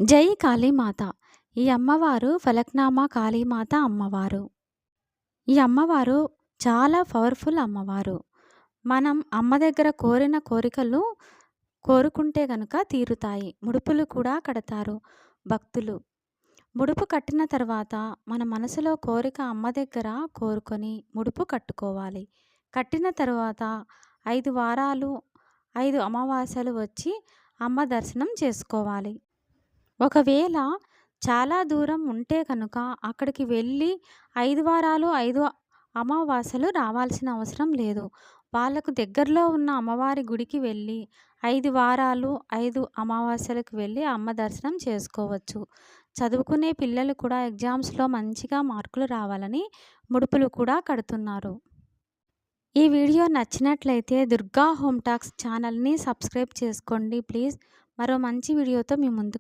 జై కాళీమాత! ఈ అమ్మవారు ఫలక్నామా కాళీమాత అమ్మవారు. ఈ అమ్మవారు చాలా పవర్‌ఫుల్ అమ్మవారు. మనం అమ్మ దగ్గర కోరిన కోరికలు కోరుకుంటే గనుక తీరుతాయి. ముడుపులు కూడా కడతారు భక్తులు. ముడుపు కట్టిన తర్వాత మన మనసులో కోరిక అమ్మ దగ్గర కోరుకొని ముడుపు కట్టుకోవాలి. కట్టిన తర్వాత 5 వారాలు, 5 అమావాస్యలు వచ్చి అమ్మ దర్శనం చేసుకోవాలి. ఒకవేళ చాలా దూరం ఉంటే కనుక అక్కడికి వెళ్ళి 5 వారాలు, 5 అమావాస్యలు రావాల్సిన అవసరం లేదు. వాళ్ళకు దగ్గరలో ఉన్న అమ్మవారి గుడికి వెళ్ళి 5 వారాలు, 5 అమావాస్యలకు వెళ్ళి అమ్మ దర్శనం చేసుకోవచ్చు. చదువుకునే పిల్లలు కూడా ఎగ్జామ్స్‌లో మంచిగా మార్కులు రావాలని ముడుపులు కూడా కడుతున్నారు. ఈ వీడియో నచ్చినట్లయితే దుర్గా హోమ్ టాక్స్ ఛానల్‌ని సబ్స్క్రైబ్ చేసుకోండి ప్లీజ్. మరో మంచి వీడియోతో మీ ముందుకు